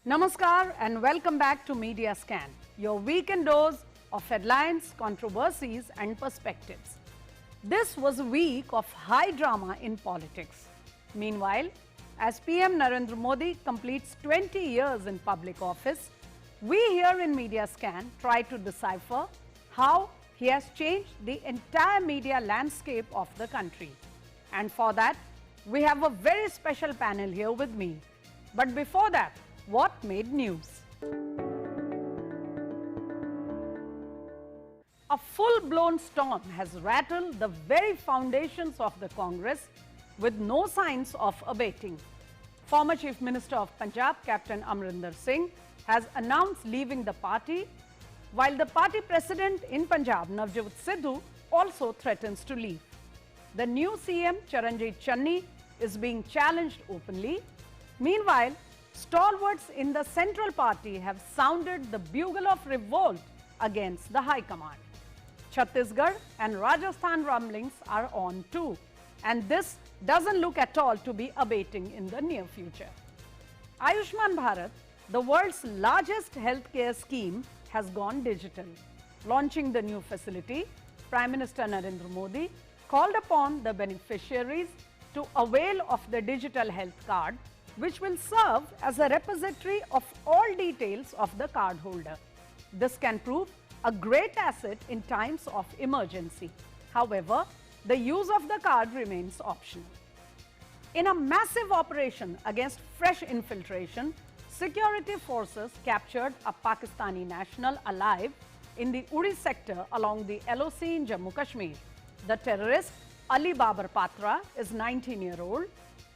Namaskar and welcome back to Media Scan, your weekend dose of headlines, controversies and perspectives. This was a week of high drama in politics. Meanwhile, as PM Narendra Modi completes 20 years in public office, we here in Media Scan try to decipher how he has changed the entire media landscape of the country. And for that, we have a very special panel here with me. But before that, what made news? A full-blown storm has rattled the very foundations of the Congress with no signs of abating. Former Chief Minister of Punjab, Captain Amrinder Singh, has announced leaving the party, while the party president in Punjab, Navjot Sidhu, also threatens to leave. The new CM, Charanjit Channi, is being challenged openly. Meanwhile, stalwarts in the Central Party have sounded the bugle of revolt against the High Command. Chhattisgarh and Rajasthan rumblings are on too, and this doesn't look at all to be abating in the near future. Ayushman Bharat, the world's largest healthcare scheme, has gone digital. Launching the new facility, Prime Minister Narendra Modi called upon the beneficiaries to avail of the digital health card, which will serve as a repository of all details of the cardholder. This can prove a great asset in times of emergency. However, the use of the card remains optional. In a massive operation against fresh infiltration, security forces captured a Pakistani national alive in the Uri sector along the LOC in Jammu Kashmir. The terrorist, Ali Babar Patra, is 19-year-old.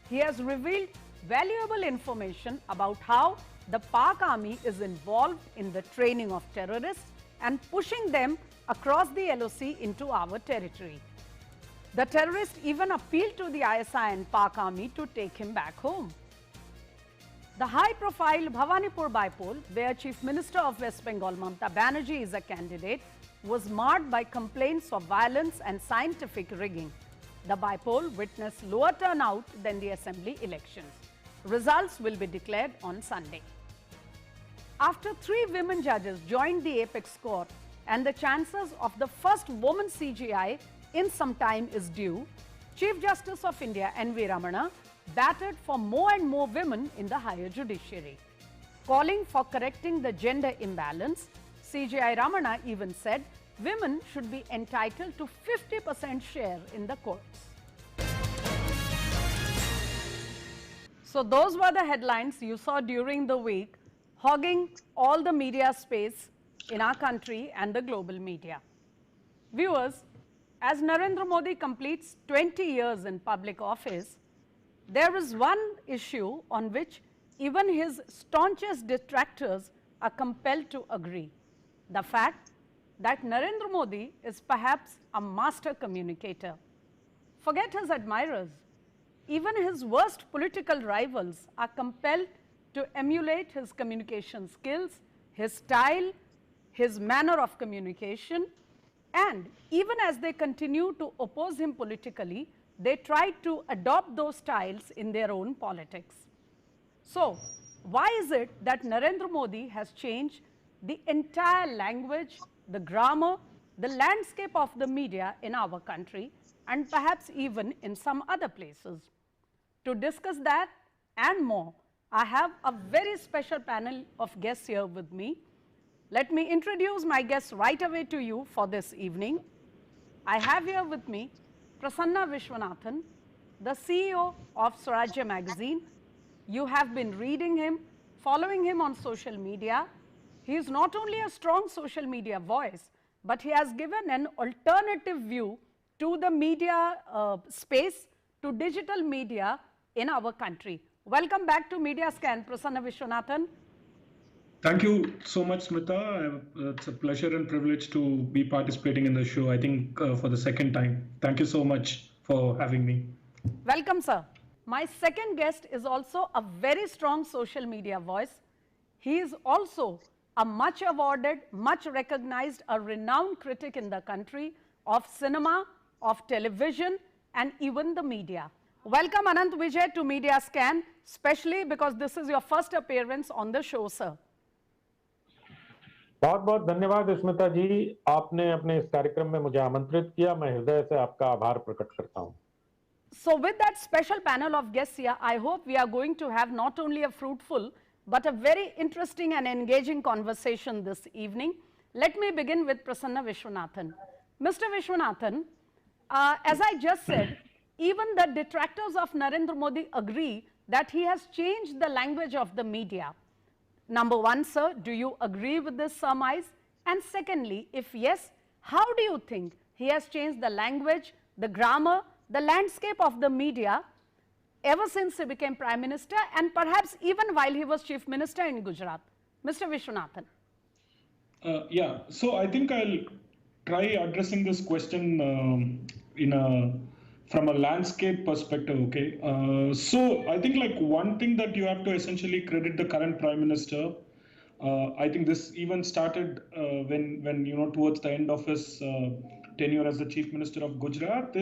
He has revealed valuable information about how the Pak army is involved in the training of terrorists and pushing them across the LOC into our territory. The terrorist even appealed to the ISI and Pak army to take him back home. The high-profile Bhawanipur bypoll, where Chief Minister of West Bengal Mamata Banerjee is a candidate, was marred by complaints of violence and scientific rigging. The bypoll witnessed lower turnout than the assembly elections. Results will be declared on Sunday. After 3 women judges joined the apex court and the chances of the first woman CGI in some time is due, Chief Justice of India N.V. Ramana batted for more and more women in the higher judiciary. Calling for correcting the gender imbalance, CJI Ramana even said women should be entitled to 50% share in the courts. So those were the headlines you saw during the week, hogging all the media space in our country and the global media. Viewers, as Narendra Modi completes 20 years in public office, there is one issue on which even his staunchest detractors are compelled to agree: the fact that Narendra Modi is perhaps a master communicator. Forget his admirers. Even his worst political rivals are compelled to emulate his communication skills, his style, his manner of communication, and even as they continue to oppose him politically, they try to adopt those styles in their own politics. So, why is it that Narendra Modi has changed the entire language, the grammar, the landscape of the media in our country, and perhaps even in some other places? To discuss that and more, I have a very special panel of guests here with me. Let me introduce my guests right away to you for this evening. I have here with me Prasanna Vishwanathan, the CEO of Swarajya Magazine. You have been reading him, following him on social media. He is not only a strong social media voice, but he has given an alternative view to the media space, to digital media in our country. Welcome back to Media Scan, Prasanna Vishwanathan. Thank you so much, Smita. It's a pleasure and privilege to be participating in the show, I think, for the second time. Thank you so much for having me. Welcome, sir. My second guest is also a very strong social media voice. He is also a much awarded, much recognized, a renowned critic in the country of cinema, of television, and even the media. Welcome Anant Vijay to Media Scan, especially because this is your first appearance on the show, sir. बहुत बहुत धन्यवाद स्मिता जी, आपने अपने इस कार्यक्रम में मुझे आमंत्रित किया। मैं हृदय से आपका आभार प्रकट करता हूं। So with that special panel of guests here, I hope we are going to have not only a fruitful but a very interesting and engaging conversation this evening. Let me begin with Prasanna Vishwanathan. Mr. Vishwanathan, as I just said, even the detractors of Narendra Modi agree that he has changed the language of the media. Number one, sir, do you agree with this surmise? And secondly, if yes, how do you think he has changed the language, the grammar, the landscape of the media ever since he became Prime Minister and perhaps even while he was Chief Minister in Gujarat? Mr. Vishwanathan. Yeah, so I think I'll try addressing this question from a landscape perspective, okay? So I think like one thing that you have to essentially credit the current Prime Minister. I think this even started when you know, towards the end of his tenure as the Chief Minister of Gujarat.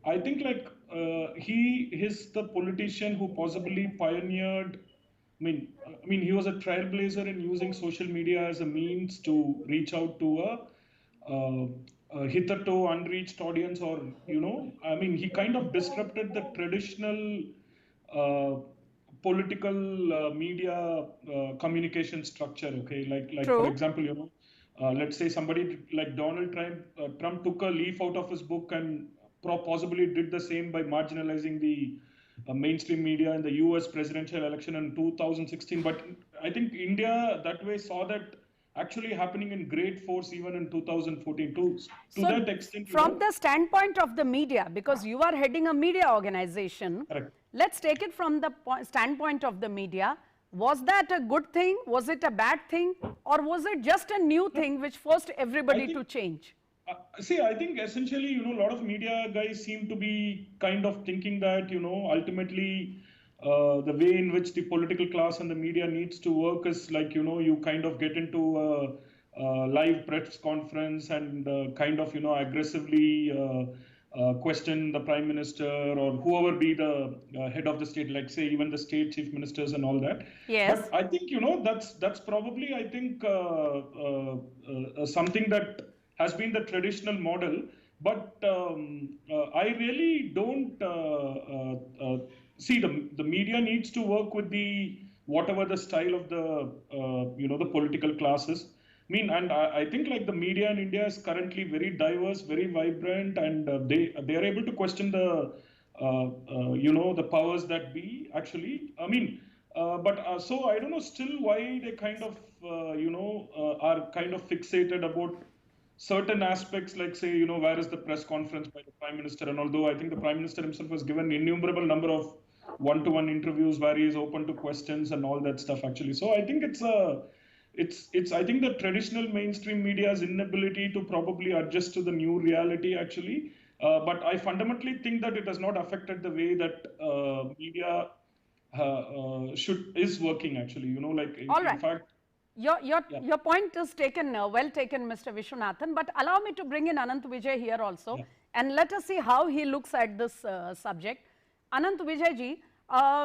I think like he is the politician who possibly pioneered. I mean, he was a trailblazer in using social media as a means to reach out to a hitherto unreached audience, or you know, I mean, he kind of disrupted the traditional political media communication structure. Okay, like True. for example, you know, let's say somebody like Donald Trump took a leaf out of his book and possibly did the same by marginalizing the mainstream media in the US presidential election in 2016. But I think India that way saw that actually happening in great force even in 2014 to that extent. From the standpoint of the media, because you are heading a media organization, correct. Let's take it from the standpoint of the media. Was that a good thing? Was it a bad thing? Or was it just a new thing which forced everybody to change? See, I think essentially, you know, a lot of media guys seem to be kind of thinking that, you know, ultimately the way in which the political class and the media needs to work is like, you know, you kind of get into a live press conference and kind of, you know, aggressively question the Prime Minister or whoever be the head of the state, like say even the state chief ministers and all that. Yes. But I think, you know, that's probably, I think, something that has been the traditional model, but I really don't see the media needs to work with the whatever the style of the you know, the political classes. I mean, and I think like the media in India is currently very diverse, very vibrant, and they are able to question the you know, the powers that be. Actually, I mean, but so I don't know still why they kind of you know, are kind of fixated about certain aspects, like say, you know, where is the press conference by the Prime Minister? And although I think the Prime Minister himself has given innumerable number of one-to-one interviews where he is open to questions and all that stuff, actually. So I think it's I think the traditional mainstream media's inability to probably adjust to the new reality, actually. But I fundamentally think that it has not affected the way that media is working, actually. You know, like in fact. Your point is taken, well taken, Mr. Vishwanathan, but allow me to bring in Anant Vijay here also, and let us see how he looks at this subject. Anant Vijay ji,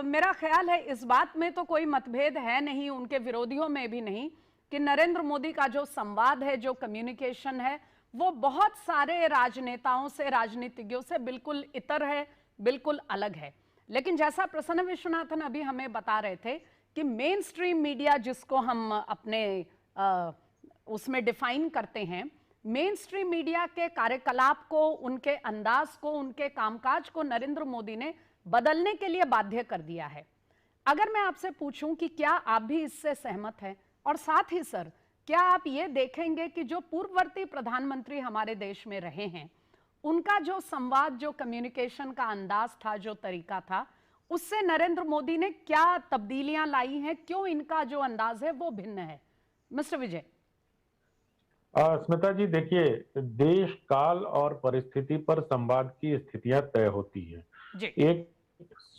मेरा ख्याल है इस बात में तो कोई मतभेद है नहीं, उनके विरोधियों में भी नहीं, कि नरेंद्र मोदी का जो संवाद है, जो कम्युनिकेशन है, वो बहुत सारे राजनेताओं से, राजनीतिज्ञों से बिल्कुल इतर है, बिल्कुल अलग है। लेकिन जैसा प्रसन्न विश्वनाथन अभी हमें बता रहे थे कि मेन स्ट्रीम मीडिया जिसको हम अपने उसमें डिफाइन करते हैं, मेन स्ट्रीम मीडिया के कार्यकलाप को, उनके अंदाज को, उनके कामकाज को नरेंद्र मोदी ने बदलने के लिए बाध्य कर दिया है। अगर मैं आपसे पूछूं कि क्या आप भी इससे सहमत हैं, और साथ ही सर, क्या आप ये देखेंगे कि जो पूर्ववर्ती प्रधानमंत्री हमारे देश में रहे हैं, उनका जो संवाद, जो कम्युनिकेशन का अंदाज था, जो तरीका था, उससे नरेंद्र मोदी ने क्या तब्दीलियां लाई हैं? क्यों इनका जो अंदाज है वो भिन्न है? मिस्टर विजय। स्मिता जी, देखिए, देश, काल और परिस्थिति पर संवाद की स्थितियां तय होती हैं। एक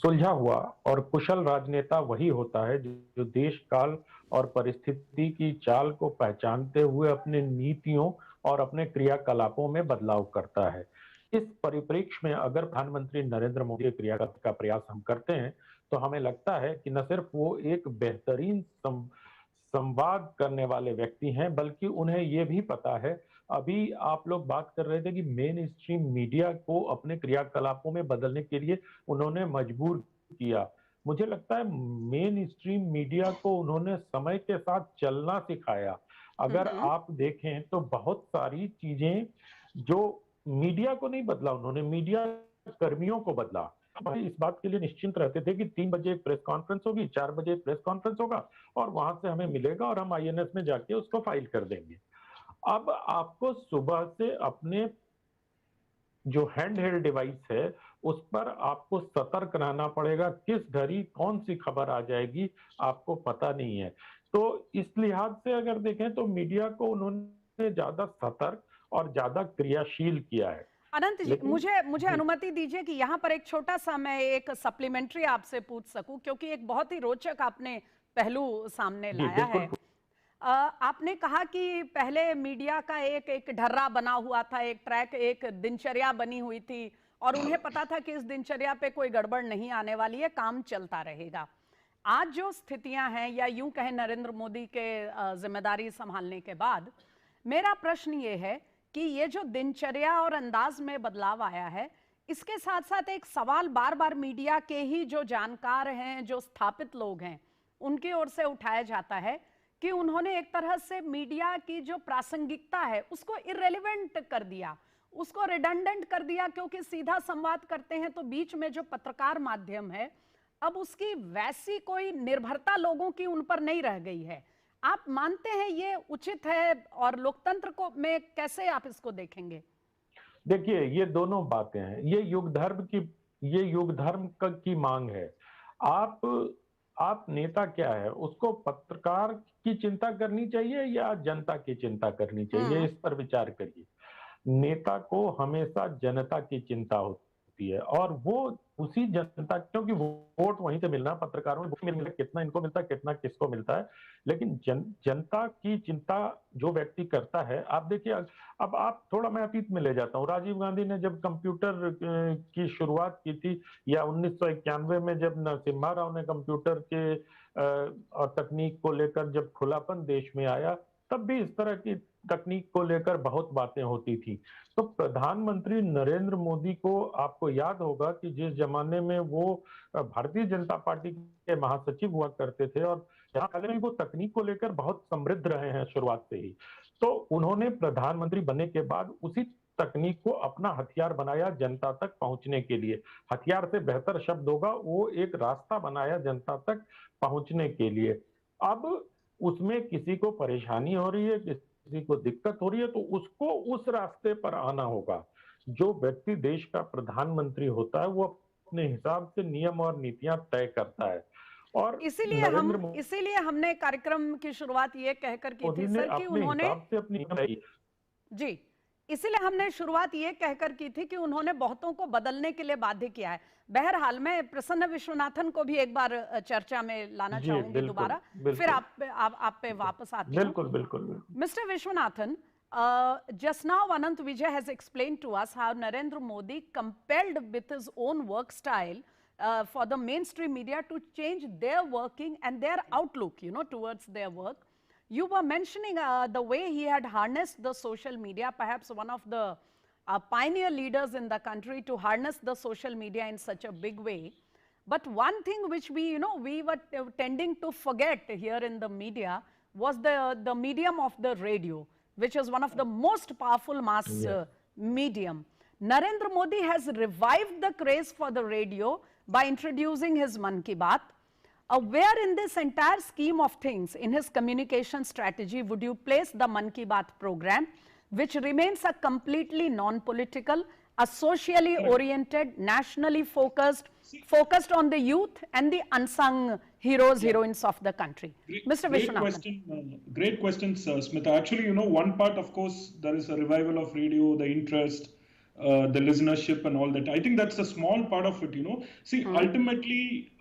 सुलझा हुआ और कुशल राजनेता वही होता है जो देश, काल और परिस्थिति की चाल को पहचानते हुए अपने नीतियों और अपने क्रियाकलापों में बदलाव करता है। इस परिप्रेक्ष्य में अगर प्रधानमंत्री नरेंद्र मोदी के क्रिया का प्रयास हम करते हैं तो हमें लगता है कि न सिर्फ वो एक बेहतरीन संवाद करने वाले व्यक्ति हैं, बल्कि उन्हें ये भी पता है, अभी आप लोग बात कर रहे थे कि मेन स्ट्रीम मीडिया को अपने क्रियाकलापों में बदलने के लिए उन्होंने मजबूर किया। मुझे लगता है मेन स्ट्रीम मीडिया को उन्होंने समय के साथ चलना सिखाया। अगर आप देखें तो बहुत सारी चीजें जो मीडिया को नहीं बदला, उन्होंने मीडिया कर्मियों को बदला। इस बात के लिए निश्चिंत रहते थे कि 3 बजे एक प्रेस कॉन्फ्रेंस होगी, 4 बजे एक प्रेस कॉन्फ्रेंस होगा और वहां से हमें मिलेगा और हम आईएनएस में जाके उसको फाइल कर देंगे। अब आपको सुबह से अपने जो हैंड हेल्ड डिवाइस है उस पर आपको सतर्क रहना पड़ेगा, किस घड़ी कौन सी खबर आ जाएगी आपको पता नहीं है। तो इस लिहाज से अगर देखें तो मीडिया को उन्होंने ज्यादा सतर्क और ज्यादा क्रियाशील किया है। अनंत जी, मुझे अनुमति दीजिए कि यहाँ पर एक छोटा सा मैं एक सप्लीमेंट्री आपसे पूछ सकूं, क्योंकि एक बहुत ही रोचक आपने पहलू सामने लाया है। आपने कहा कि पहले मीडिया का एक ढर्रा बना हुआ था, एक ट्रैक, एक दिनचर्या बनी हुई थी और उन्हें पता था कि इस दिनचर्या पे कोई गड़बड़ नहीं आने वाली है, काम चलता रहेगा। आज जो स्थितियां हैं, या यूं कहें नरेंद्र मोदी के जिम्मेदारी संभालने के बाद, मेरा प्रश्न ये है कि ये जो दिनचर्या और अंदाज में बदलाव आया है, इसके साथ साथ एक सवाल बार बार मीडिया के ही जो जानकार हैं, जो स्थापित लोग हैं, उनकी ओर से उठाया जाता है कि उन्होंने एक तरह से मीडिया की जो प्रासंगिकता है उसको इररेलेवेंट कर दिया, उसको रिडंडेंट कर दिया, क्योंकि सीधा संवाद करते हैं तो बीच में जो पत्रकार माध्यम है, अब उसकी वैसी कोई निर्भरता लोगों की उन पर नहीं रह गई है। आप मानते हैं ये उचित है, और लोकतंत्र को में कैसे आप इसको देखेंगे? देखिए, ये दोनों बातें हैं। ये युग धर्म की मांग है। आप नेता क्या है, उसको पत्रकार की चिंता करनी चाहिए या जनता की चिंता करनी चाहिए, इस पर विचार करिए। नेता को हमेशा जनता की चिंता होती है और वो उसी जनता, क्योंकि वोट वहीं से मिलना, पत्रकारों में कितना इनको मिलता है, कितना किसको मिलता है, लेकिन जनता की चिंता जो व्यक्ति करता है। आप देखिए, अब आप थोड़ा, मैं अतीत में ले जाता हूँ। राजीव गांधी ने जब कंप्यूटर की शुरुआत की थी, या 1991 में जब नरसिम्हा राव ने कंप्यूटर के और तकनीक को लेकर जब खुलापन देश में आया, तब भी इस तरह की तकनीक को लेकर बहुत बातें होती थी। तो प्रधानमंत्री नरेंद्र मोदी को, आपको याद होगा कि जिस जमाने में वो भारतीय जनता पार्टी के महासचिव हुआ करते थे और जहां पहले भी वो तकनीक को लेकर बहुत समृद्ध रहे हैं शुरुआत से ही, तो उन्होंने प्रधानमंत्री बनने के बाद उसी तकनीक को अपना हथियार बनाया जनता तक पहुंचने के लिए। हथियार से बेहतर शब्द होगा, वो एक रास्ता बनाया जनता तक पहुंचने के लिए। अब उसमें किसी को परेशानी हो रही है, किसी को दिक्कत हो रही है, तो उसको उस रास्ते पर आना होगा। जो व्यक्ति देश का प्रधानमंत्री होता है वो अपने हिसाब से नियम और नीतियां तय करता है। और इसीलिए हमने कार्यक्रम की शुरुआत ये कहकर की थी सर कि उन्होंने जी इसीलिए हमने शुरुआत ये कहकर की थी कि उन्होंने बहुतों को बदलने के लिए बाध्य किया है। बहरहाल मैं प्रसन्न विश्वनाथन को भी एक बार चर्चा में लाना चाहूंगी दोबारा, फिर आप पे वापस आती हूं। बिल्कुल। Mr. Vishwanathan, just now Anant Vijay has explained to us how Narendra Modi compelled with his own work style for the mainstream media to change their working and their outlook, towards their work. You were mentioning the way he had harnessed the social media, perhaps one of the pioneer leaders in the country to harness the social media in such a big way. But one thing which we were tending to forget here in the media was the medium of the radio, which is one of the most powerful mass medium. Narendra Modi has revived the craze for the radio by introducing his Mann Ki Baat. Where in this entire scheme of things, in his communication strategy, would you place the Mann Ki Baat program, which remains a completely non-political, a socially oriented, nationally focused on the youth and the unsung heroes, heroines of the country? Mr. Vishwanathan. Great questions, Smita. Actually, one part, of course, there is a revival of radio, the interest, the listenership and all that. I think that's a small part of it, See, ultimately,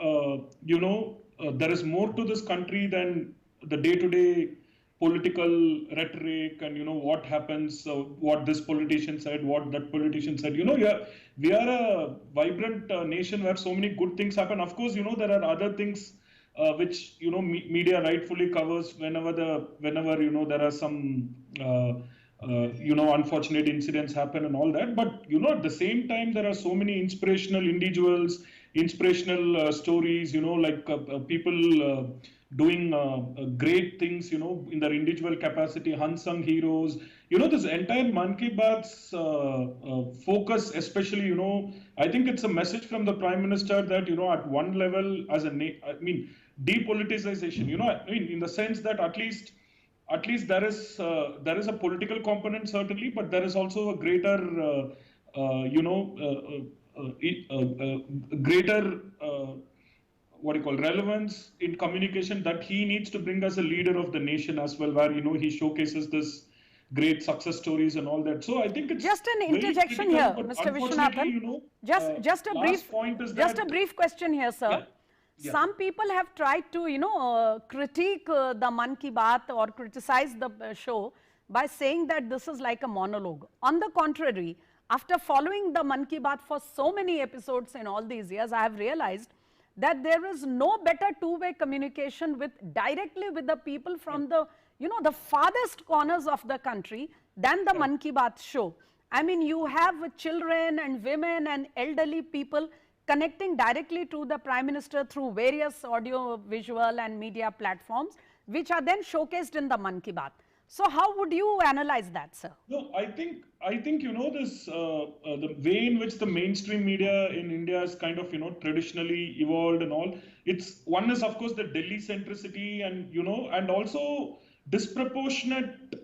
there is more to this country than the day-to-day political rhetoric and what happens, what this politician said, what that politician said. We are a vibrant nation where so many good things happen. Of course, there are other things which media rightfully covers whenever there are some unfortunate incidents happen and all that. But at the same time, there are so many inspirational individuals, inspirational stories. Like people doing great things. In their individual capacity, unsung heroes. This entire Mann Ki Baat's focus, especially, I think it's a message from the Prime Minister that, at one level, depoliticization, in the sense that at least there is a political component, certainly, but there is also a greater, greater relevance in communication that he needs to bring as a leader of the nation as well, where he showcases this great success stories and all that. So I think it's just an interjection here, Mr. Vishwanathan. Just a brief question here, sir. Yeah. Yeah. Some people have tried to, critique the Mann Ki Baat or criticize the show by saying that this is like a monologue. On the contrary, after following the Mann Ki Baat for so many episodes in all these years, I have realized that there is no better two-way communication directly with the people from the, the farthest corners of the country than the Mann Ki Baat show. I mean, you have children and women and elderly people connecting directly to the Prime Minister through various audio, visual and media platforms, which are then showcased in the Mann Ki Baat. So how would you analyze that, sir? No, I think this the way in which the mainstream media in India is kind of traditionally evolved and all. One is of course the Delhi centricity and and also disproportionate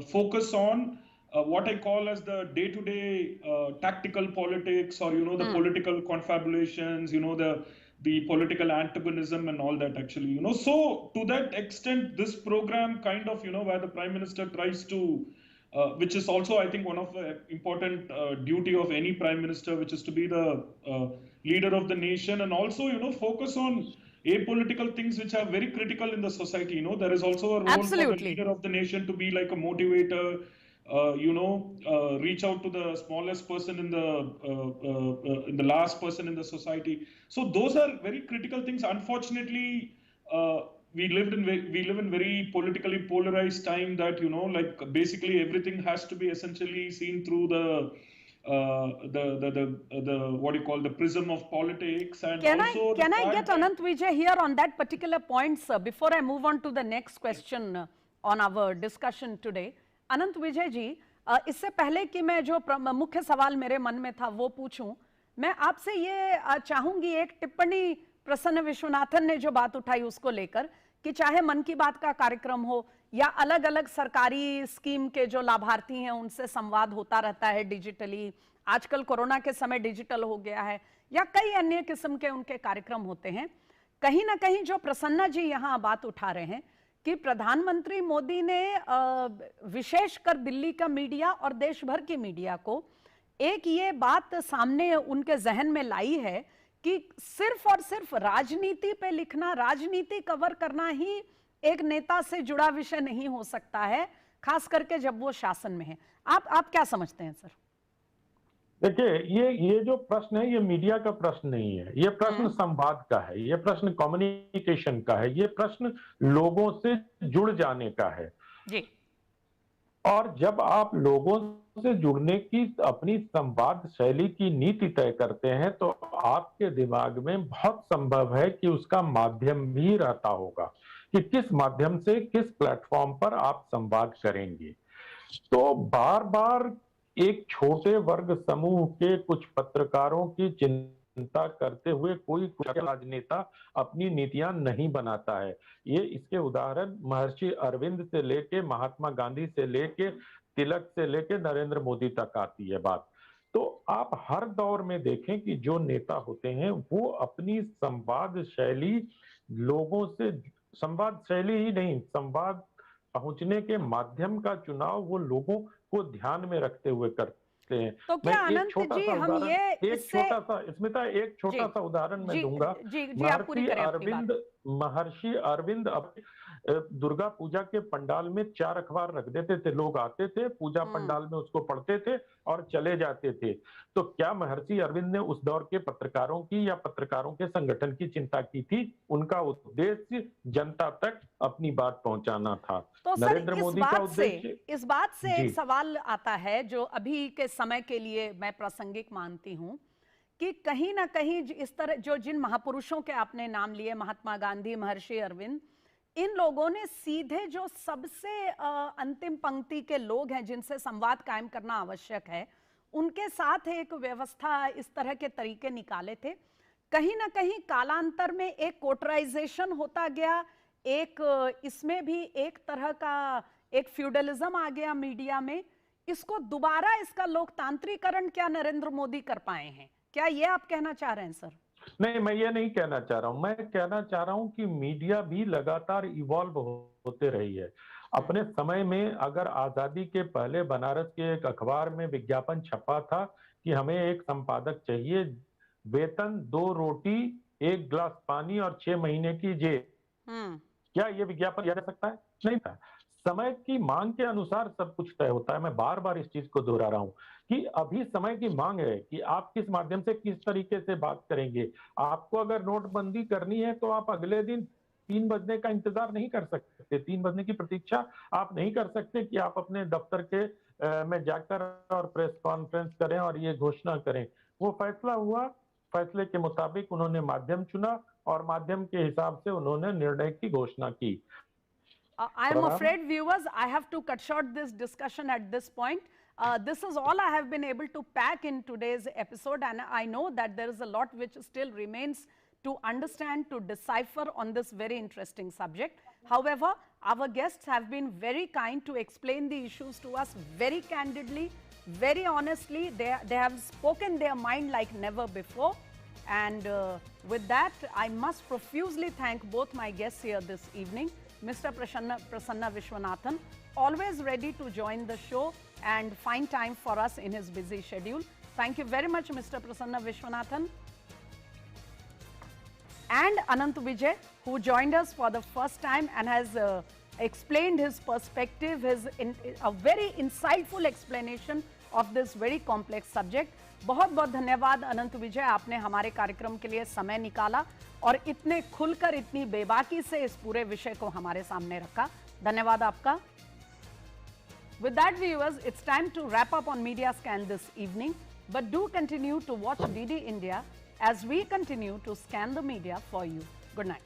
focus on what I call as the day-to-day tactical politics, or the political confabulations, the political antagonism and all that, actually. So to that extent, this program kind of where the Prime Minister tries to which is also, I think, one of the important duty of any Prime Minister, which is to be the leader of the nation, and also focus on apolitical things which are very critical in the society. There is also a role for the leader of the nation to be like a motivator, reach out to the smallest person in the last person in the society. So those are very critical things. Unfortunately, we live in very politically polarized time that like basically everything has to be essentially seen through the what do you call, the prism of politics. And can I get Anant Vijay here on that particular point, sir, before I move on to the next question on our discussion today? अनंत विजय जी, इससे पहले कि मैं जो मुख्य सवाल मेरे मन में था वो पूछूं, मैं आपसे ये चाहूंगी, एक टिप्पणी प्रसन्न विश्वनाथन ने जो बात उठाई उसको लेकर, कि चाहे मन की बात का कार्यक्रम हो या अलग अलग सरकारी स्कीम के जो लाभार्थी हैं उनसे संवाद होता रहता है डिजिटली, आजकल कोरोना के समय डिजिटल हो गया है, या कई अन्य किस्म के उनके कार्यक्रम होते हैं, कहीं ना कहीं जो प्रसन्ना जी यहाँ बात उठा रहे हैं कि प्रधानमंत्री मोदी ने विशेषकर दिल्ली का मीडिया और देश भर की मीडिया को एक ये बात सामने उनके जहन में लाई है कि सिर्फ और सिर्फ राजनीति पे लिखना, राजनीति कवर करना ही एक नेता से जुड़ा विषय नहीं हो सकता है, खास करके जब वो शासन में है। आप क्या समझते हैं सर? देखिए, ये जो प्रश्न है ये मीडिया का प्रश्न नहीं है, ये प्रश्न संवाद का है, ये प्रश्न कम्युनिकेशन का है, ये प्रश्न लोगों से जुड़ जाने का है जी। और जब आप लोगों से जुड़ने की अपनी संवाद शैली की नीति तय करते हैं तो आपके दिमाग में बहुत संभव है कि उसका माध्यम भी रहता होगा कि किस माध्यम से, किस प्लेटफॉर्म पर आप संवाद करेंगे। तो बार बार एक छोटे वर्ग समूह के कुछ पत्रकारों की चिंता करते हुए कोई राजनेता अपनी नीतियां नहीं बनाता है। ये इसके उदाहरण महर्षि अरविंद से लेके महात्मा गांधी से लेके तिलक से लेके नरेंद्र मोदी तक आती है बात। तो आप हर दौर में देखें कि जो नेता होते हैं वो अपनी संवाद शैली लोगों से, संवाद शैली ही नहीं, संवाद पहुंचने के माध्यम का चुनाव वो लोगों को ध्यान में रखते हुए करते हैं। तो क्या अनंत जी हम ये एक छोटा सा स्मिता, एक छोटा सा उदाहरण मैं दूंगा। जी, आप पूरी करें अपनी बात। महर्षि अरविंद दुर्गा पूजा के पंडाल में 4 अखबार रख देते थे, लोग आते थे पूजा पंडाल में उसको पढ़ते थे और चले जाते थे। तो क्या महर्षि अरविंद ने उस दौर के पत्रकारों की या पत्रकारों के संगठन की चिंता की थी? उनका उद्देश्य जनता तक अपनी बात पहुंचाना था। तो नरेंद्र मोदी का उद्देश्य, इस बात से एक सवाल आता है जो अभी के समय के लिए मैं प्रासंगिक मानती हूं कि कहीं ना कहीं इस तरह जिन महापुरुषों के आपने नाम लिए, महात्मा गांधी, महर्षि अरविंद, इन लोगों ने सीधे जो सबसे अंतिम पंक्ति के लोग हैं जिनसे संवाद कायम करना आवश्यक है, उनके साथ एक व्यवस्था, इस तरह के तरीके निकाले थे। कहीं ना कहीं कालांतर में एक कोटराइजेशन होता गया, एक इसमें भी एक तरह का एक फ्यूडलिज्म आ गया मीडिया में। इसको दोबारा, इसका लोकतांत्रिकरण क्या नरेंद्र मोदी कर पाए हैं? क्या ये आप कहना चाह रहे हैं सर? नहीं, मैं ये नहीं कहना चाह रहा हूं। मैं कहना चाह रहा हूं कि मीडिया भी लगातार इवॉल्व होते रही है। अपने समय में अगर आजादी के पहले बनारस के एक अखबार में विज्ञापन छपा था कि हमें एक संपादक चाहिए, वेतन 2 रोटी 1 गिलास पानी और 6 महीने की जेल, क्या ये विज्ञापन दिया जा सकता है? नहीं था। समय की मांग के अनुसार सब कुछ तय होता है। मैं बार बार इस चीज को दोहरा रहा हूं कि अभी समय की मांग है कि आप किस माध्यम से, किस तरीके से बात करेंगे। आपको अगर नोटबंदी करनी है तो आप अगले दिन 3 बजने का इंतजार नहीं कर सकते, 3 बजने की प्रतीक्षा आप नहीं कर सकते कि आप अपने दफ्तर के में जाकर और प्रेस कॉन्फ्रेंस करें और ये घोषणा करें। वो फैसला हुआ, फैसले के मुताबिक उन्होंने माध्यम चुना और माध्यम के हिसाब से उन्होंने निर्णय की घोषणा की। I am afraid, viewers, I have to cut short this discussion at this point. This is all I have been able to pack in today's episode, and I know that there is a lot which still remains to understand, to decipher on this very interesting subject. However, our guests have been very kind to explain the issues to us very candidly, very honestly. They have spoken their mind like never before. And with that, I must profusely thank both my guests here this evening. Mr. Prasanna Vishwanathan, always ready to join the show and find time for us in his busy schedule. Thank you very much, Mr. Prasanna Vishwanathan. And Anant Vijay, who joined us for the first time and has explained his perspective, a very insightful explanation of this very complex subject. बहुत बहुत धन्यवाद अनंत विजय, आपने हमारे कार्यक्रम के लिए समय निकाला और इतने खुलकर, इतनी बेबाकी से इस पूरे विषय को हमारे सामने रखा। धन्यवाद आपका। With that, viewers, it's time to wrap up on Media Scan this evening, but do continue to watch DD India as we continue to scan the media for you. Good night.